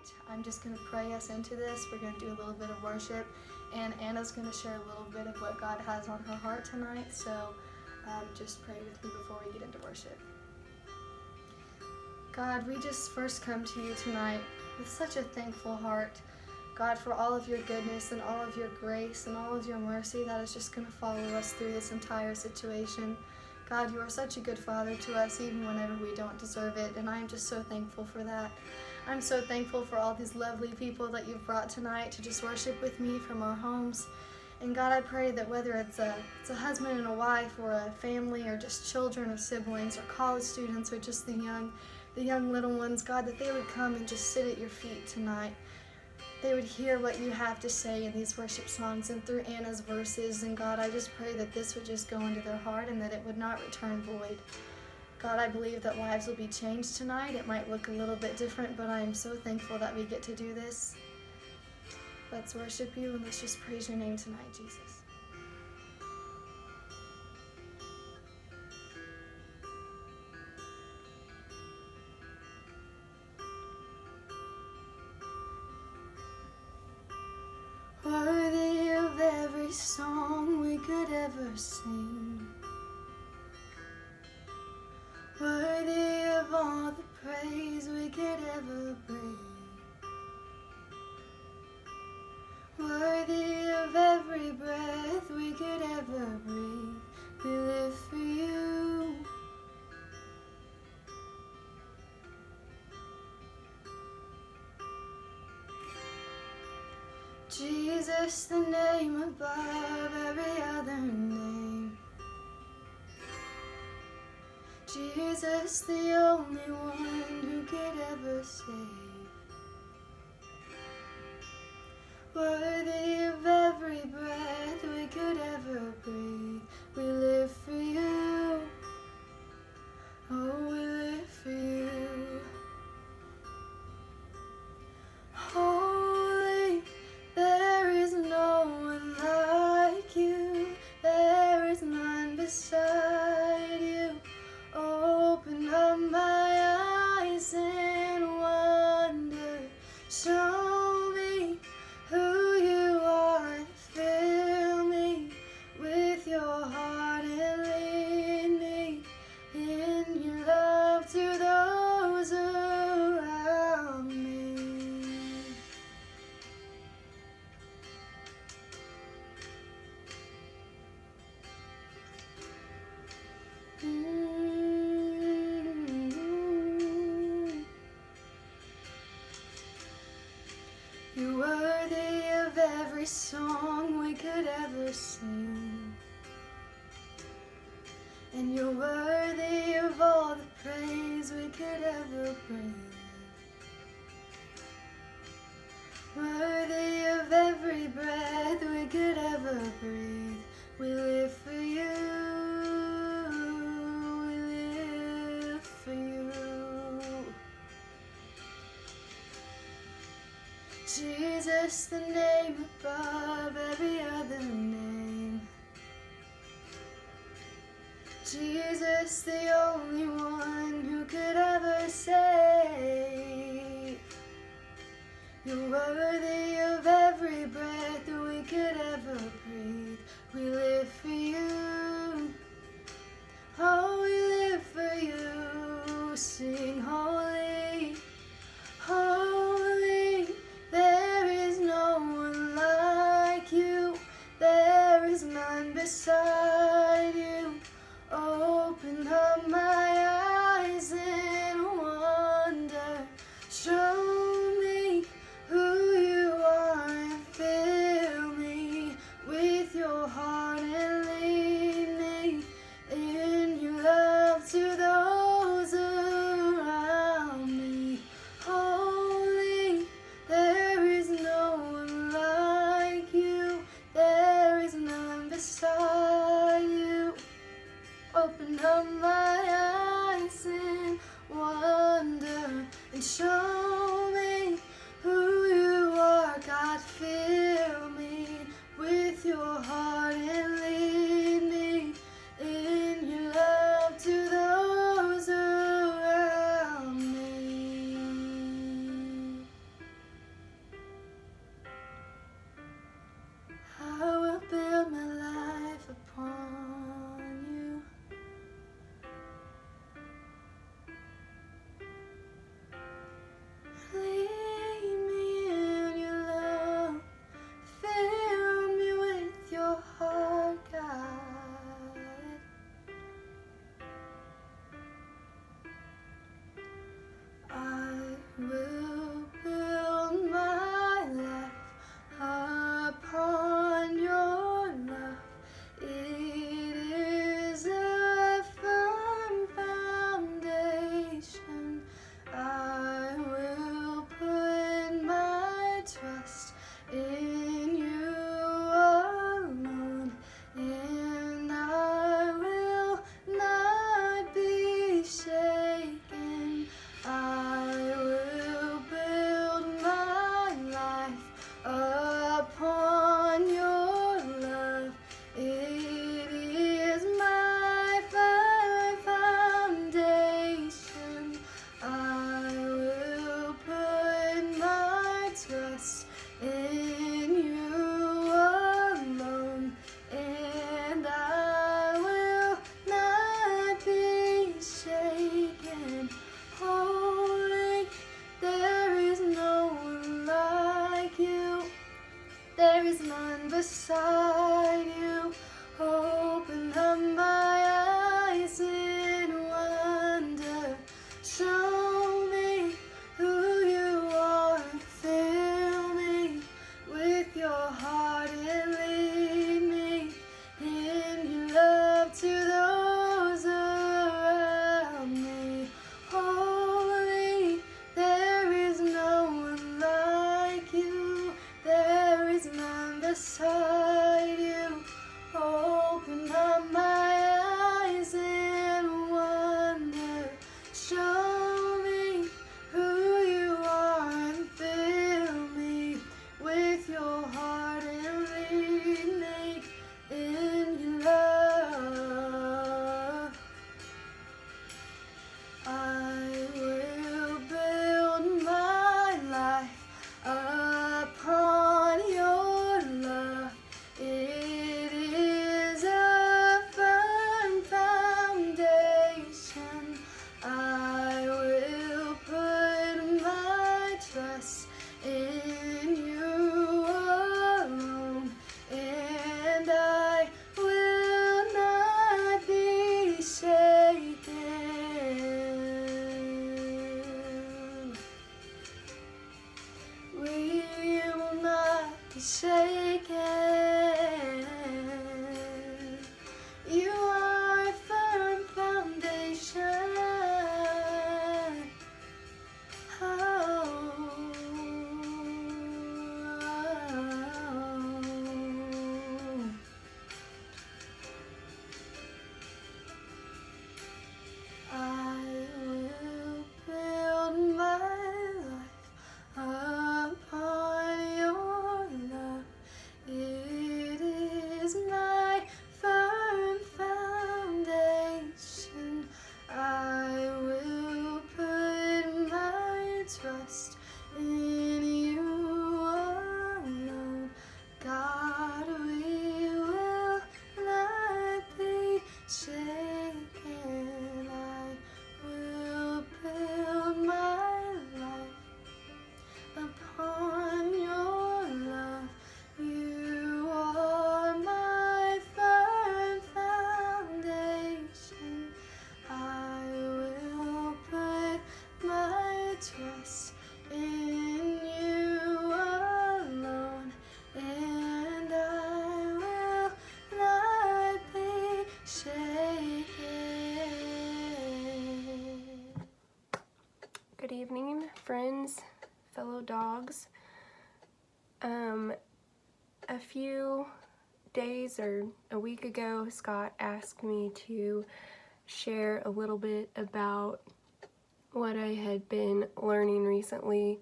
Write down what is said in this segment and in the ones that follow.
tonight. I'm just going to pray us into this. We're going to do a little bit of worship, and Anna's going to share a little bit of what God has on her heart tonight. So just pray with me before we get into worship. God, we just first come to you tonight with such a thankful heart. God, for all of your goodness and all of your grace and all of your mercy that is just going to follow us through this entire situation. God, you are such a good Father to us even whenever we don't deserve it, and I'm just so thankful for that. I'm so thankful for all these lovely people that you've brought tonight to just worship with me from our homes. And God, I pray that whether it's a husband and a wife or a family or just children or siblings or college students or just the young little ones, God, that they would come and just sit at your feet tonight. They would hear what you have to say in these worship songs and through Anna's verses. And God, I just pray that this would just go into their heart and that it would not return void. God, I believe that lives will be changed tonight. It might look a little bit different, but I am so thankful that we get to do this. Let's worship you and let's just praise your name tonight, Jesus. Worthy of every song we could ever sing, worthy of all the praise we could ever bring, worthy of every breath we could ever breathe, we live for you. Jesus, the name above every other name. Jesus, the only one who could ever save. Worthy of every breath we could ever breathe, we live for you. Oh, we live for you. Holy, there is no one like you, there is none beside you. Open up my eyes in wonder, show me who you are, fill me with your heart and lead me in your love to those around me. You're worthy of every song we could ever sing, and you're worthy of all the praise we could ever bring. Worthy of every breath we could ever breathe, we live for you. We live for you. Jesus, the name above every other name. Jesus, the only one who could ever save. You're worthy of every breath we could ever breathe, we live for you. Oh, we live for you. Sing holy, holy, there is no one like you, there is none beside you. Open up my eyes in wonder, In you alone, God, we will not be shaken. I will build my life upon your love. You are my firm foundation. I will put my trust in you alone, and I will not be shaken. Good evening, friends, fellow dogs. A few days or a week ago, Scott asked me to share a little bit about what I had been learning recently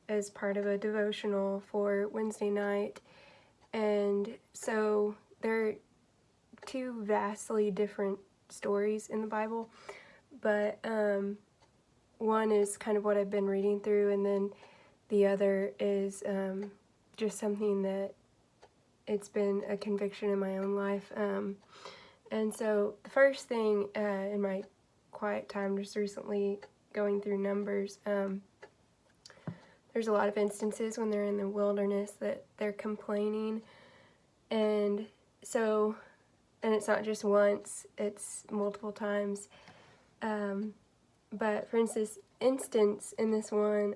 as part of a devotional for Wednesday night. And so there are two vastly different stories in the Bible, but one is kind of what I've been reading through, and then the other is just something that it's been a conviction in my own life. And so the first thing in my quiet time just recently going through Numbers, there's a lot of instances when they're in the wilderness that they're complaining. And so, and it's not just once, it's multiple times. But for instance in this one,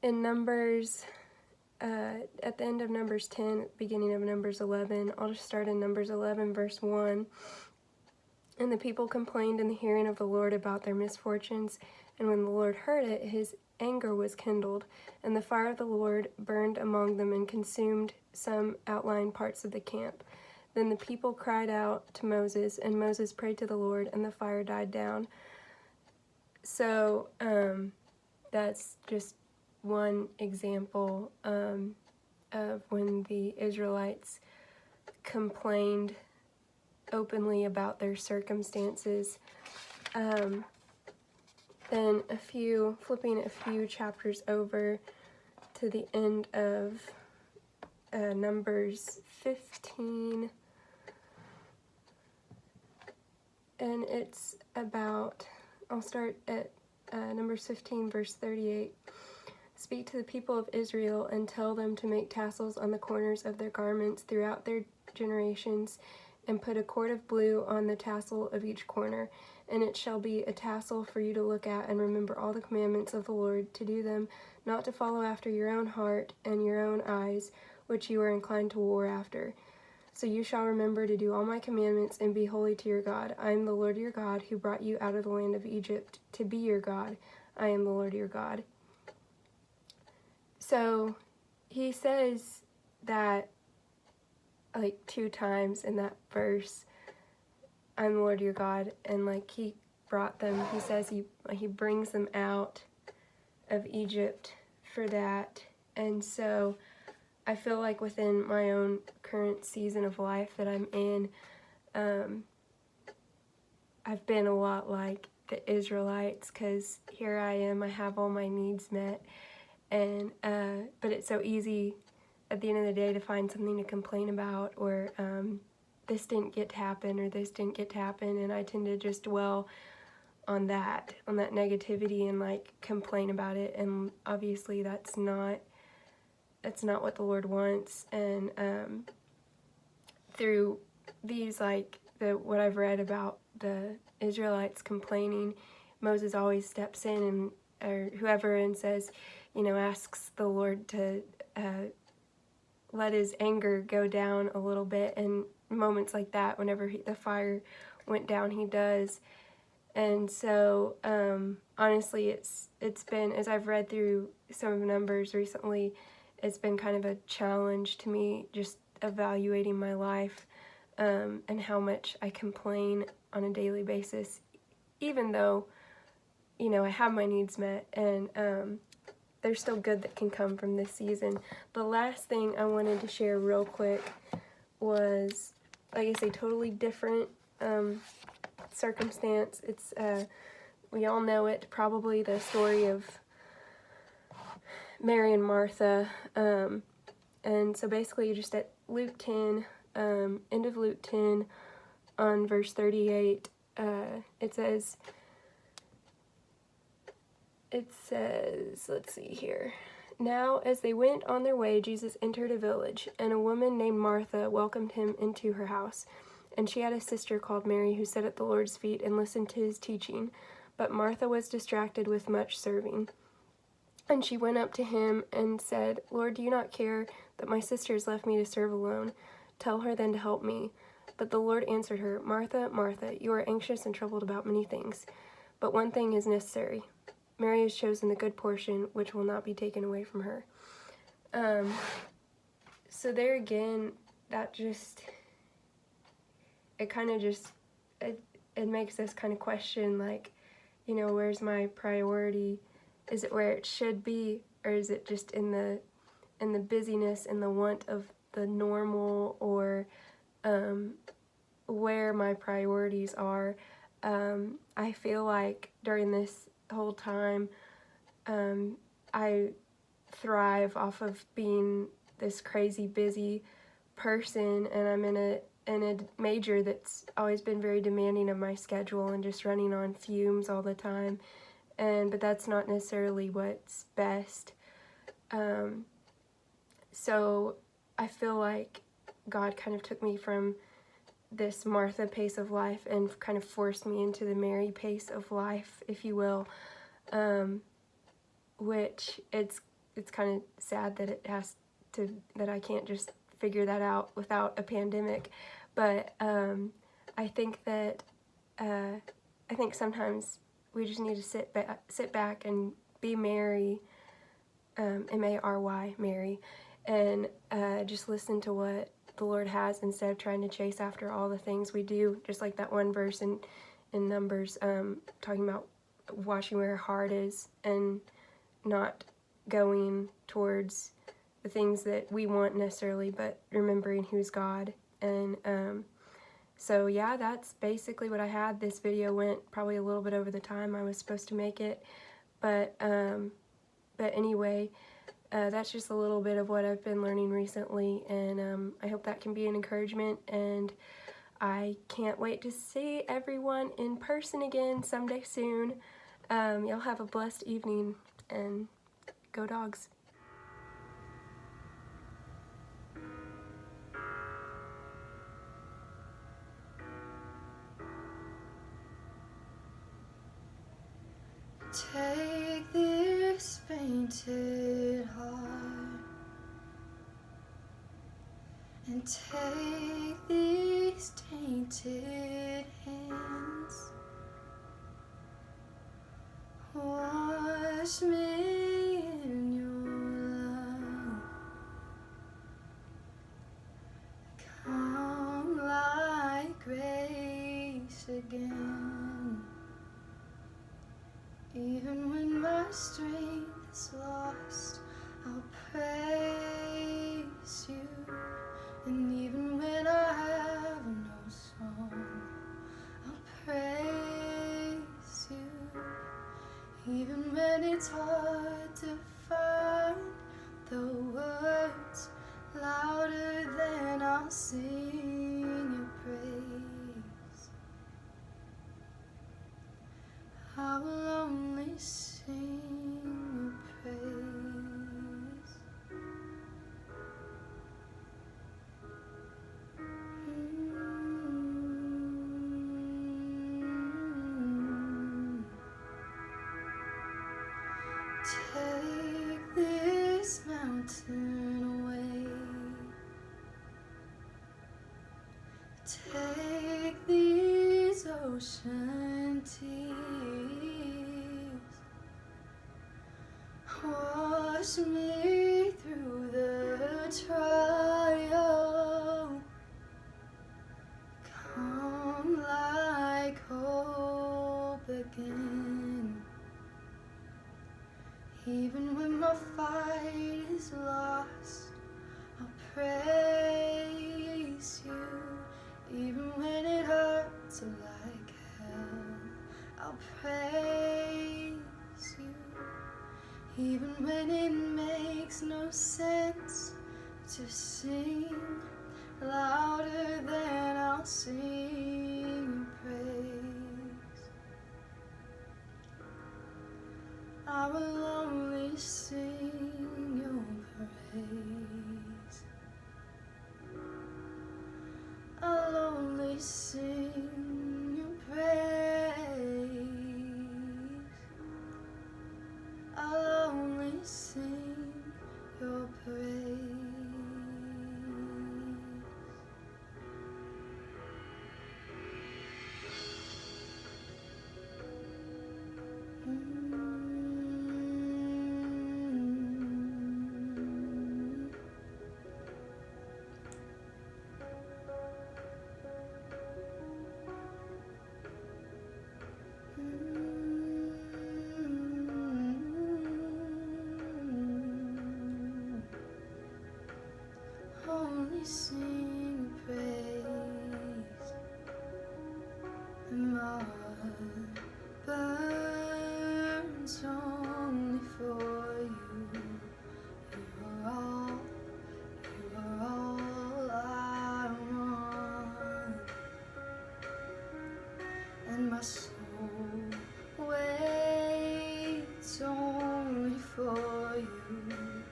in Numbers, at the end of Numbers 10, beginning of Numbers 11, I'll just start in Numbers 11, verse 1. And the people complained in the hearing of the Lord about their misfortunes, and when the Lord heard it, his anger was kindled, and the fire of the Lord burned among them and consumed some outlying parts of the camp. Then the people cried out to Moses, and Moses prayed to the Lord, and the fire died down. So that's just one example of when the Israelites complained openly about their circumstances. Then flipping a few chapters over to the end of Numbers 15, and it's about, I'll start at Numbers 15, verse 38. Speak to the people of Israel and tell them to make tassels on the corners of their garments throughout their generations, and put a cord of blue on the tassel of each corner. And it shall be a tassel for you to look at and remember all the commandments of the Lord, to do them, not to follow after your own heart and your own eyes, which you are inclined to war after. So you shall remember to do all my commandments and be holy to your God. I am the Lord your God, who brought you out of the land of Egypt to be your God. I am the Lord your God. So he says that like 2 times in that verse, I'm the Lord your God, and like he brought them, he says he brings them out of Egypt for that. And so I feel like within my own current season of life that I'm in, I've been a lot like the Israelites, because here I am, I have all my needs met, and but it's so easy at the end of the day to find something to complain about, or this didn't get to happen, or this didn't get to happen, and I tend to just dwell on that negativity and like complain about it, and obviously that's not what the Lord wants. And through these, like what I've read about the Israelites complaining, Moses always steps in, and or whoever, and says, asks the Lord to let his anger go down a little bit. And moments like that, whenever the fire went down, he does. And so honestly, it's been, as I've read through some of Numbers recently, it's been kind of a challenge to me, just evaluating my life and how much I complain on a daily basis, even though I have my needs met, and there's still good that can come from this season. The last thing I wanted to share real quick was, like I say, totally different circumstance. It's we all know it, probably the story of Mary and Martha. And so basically just at Luke 10, end of Luke 10 on verse 38, it says, let's see here. Now, as they went on their way, Jesus entered a village, and a woman named Martha welcomed him into her house. And she had a sister called Mary who sat at the Lord's feet and listened to his teaching. But Martha was distracted with much serving. And she went up to him and said, Lord, do you not care that my sister has left me to serve alone? Tell her then to help me. But the Lord answered her, Martha, Martha, you are anxious and troubled about many things, but one thing is necessary. Mary has chosen the good portion, which will not be taken away from her. So there again, that just, it kind of just, it makes us kind of question, like, you know, where's my priority? Is it where it should be, or is it just in the busyness and the want of the normal, or where my priorities are? I feel like during this whole time, I thrive off of being this crazy busy person, and I'm in a major that's always been very demanding of my schedule and just running on fumes all the time. But that's not necessarily what's best. So I feel like God kind of took me from this Martha pace of life and kind of forced me into the Mary pace of life, if you will. Which it's kind of sad that that I can't just figure that out without a pandemic. But I think that I think sometimes we just need to sit back and be Mary, M-A-R-Y, Mary, and just listen to what the Lord has instead of trying to chase after all the things we do. Just like that one verse in Numbers, talking about watching where our heart is and not going towards the things that we want necessarily, but remembering who's God. And so yeah, that's basically what I had. This video went probably a little bit over the time I was supposed to make it, but anyway, that's just a little bit of what I've been learning recently, and I hope that can be an encouragement, and I can't wait to see everyone in person again someday soon. Y'all have a blessed evening, and go dogs. Take this fainted heart and take these tainted hands. Wash me in your love. Come like grace again. Even when my strength is lost, I'll praise you. And even when I have no song, I'll praise you. Even when it's hard to find the words louder than I'll sing your praise, I will only sing your praise. Take this mountain away. Take these ocean tears. Wash me through the trial. Come like hope again. Even when my fight is lost, I'll praise you. Even when it hurts like hell, I'll praise even when it makes no sense to sing louder than I'll sing your praise. I will only sing your praise. I'll only sing your praise. I'll only sing your praise. Only sing praise, and my heart burns only for you. You are all I want, and my soul waits only for you.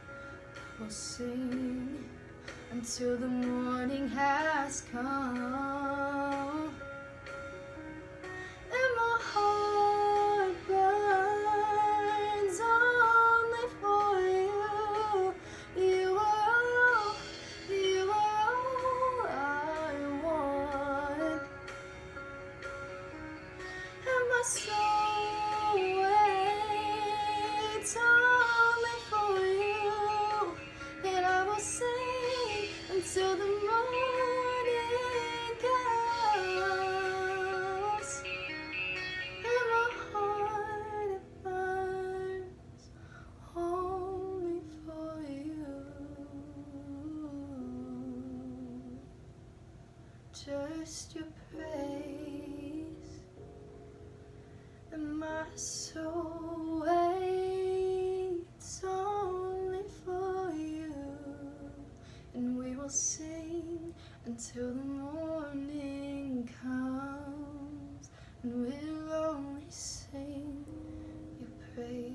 I will sing until the morning has come, and my heart burns only for you. You are all I want, and my soul waits only for you, and I will sing until the morning comes, and my heart burns only for you. Just your praise, and my soul waits only for you. And we will sing until the morning comes, and we'll only sing your praise.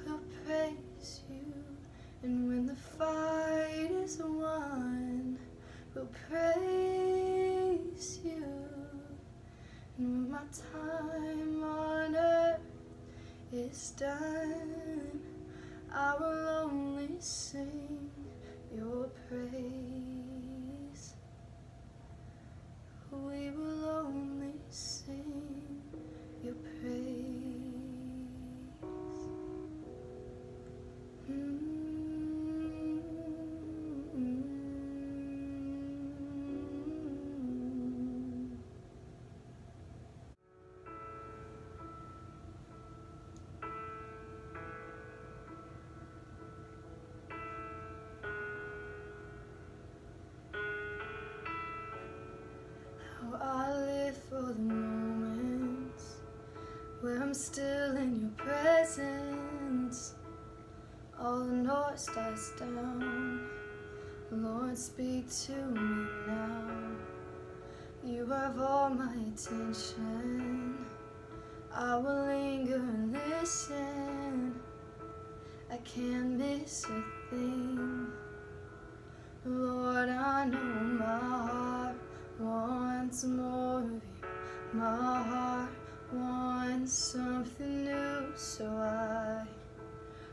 We'll praise you, and when the fight is won, we'll praise you. And when my time on earth is done, I will only sing your praise. We will only sing your praise. How I live for the moments where I'm still in your presence. All the noise dies down. Lord, speak to me now. You have all my attention. I will linger and listen. I can't miss a thing. Lord, I know my heart wants more of you. My heart wants something new, so I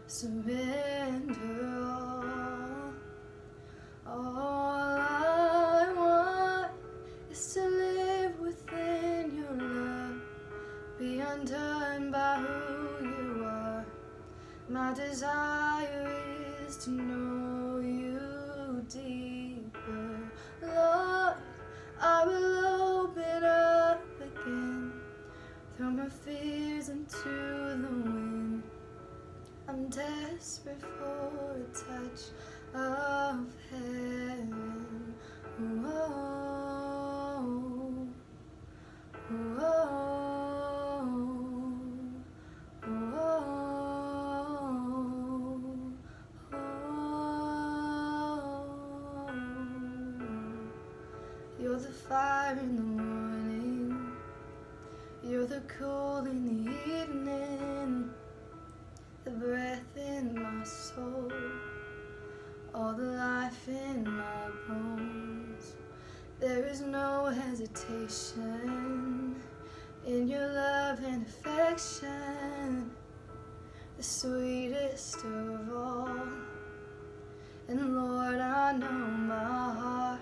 surrender all. All I want is to live within your love, be undone by who you are. My desire is to know you deeper. Lord, I will open up again, throw my fears into the wind. I'm desperate for a touch of heaven. Whoa, whoa, fire in the morning. You're the cool in the evening, the breath in my soul, all the life in my bones. There is no hesitation in your love and affection, the sweetest of all. And Lord, I know my heart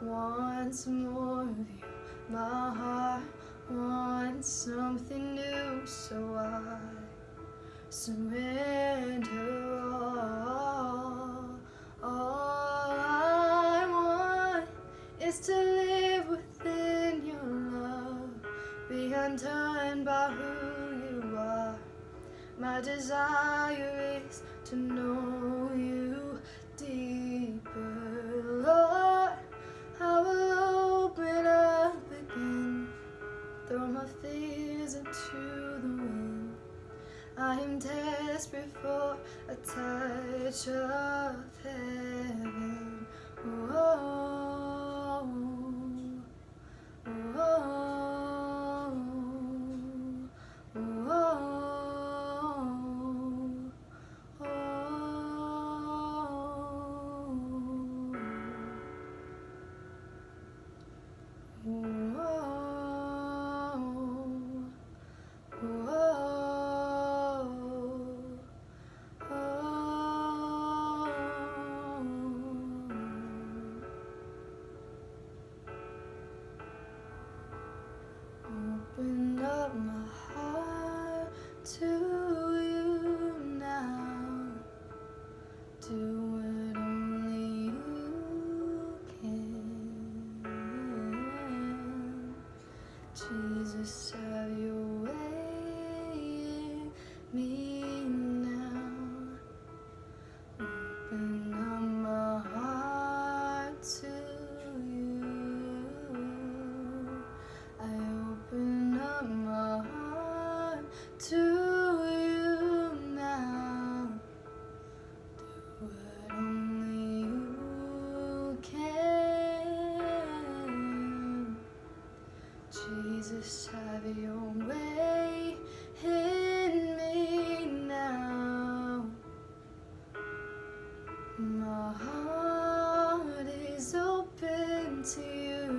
wants more of you. My heart wants something new, so I surrender all. All I want is to live within your love, be undone by who you are. My desire is to know you deeper, Lord. I will open up again, throw my fears into the wind. I am desperate for a touch of heaven. Oh, oh, oh, oh, open up my heart to you now. Do what only you can. Jesus, have your way in me now. Open up my heart to you. I open up my heart to you now. Do what only you can. Jesus, have your way in me now. My heart is open to you.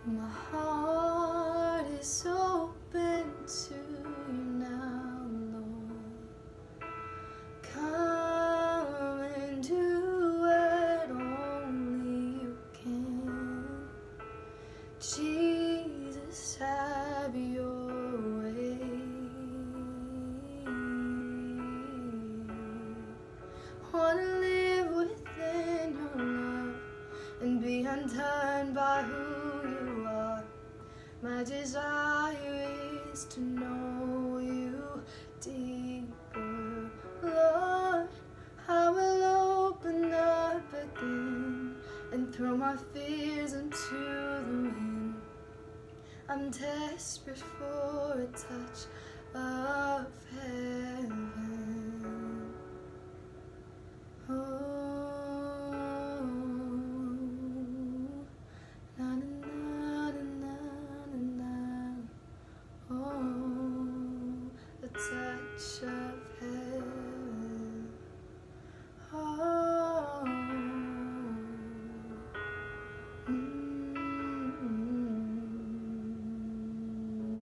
My heart is open to you now, Lord. Come and do what only you can. Jesus, have your way. Wanna live within your love and be undone by who you are. My desire is to know you deeper, Lord. I will open up again and throw my fears into the wind. I'm desperate for a touch of heaven. Oh, na na na na na na. Oh, a touch of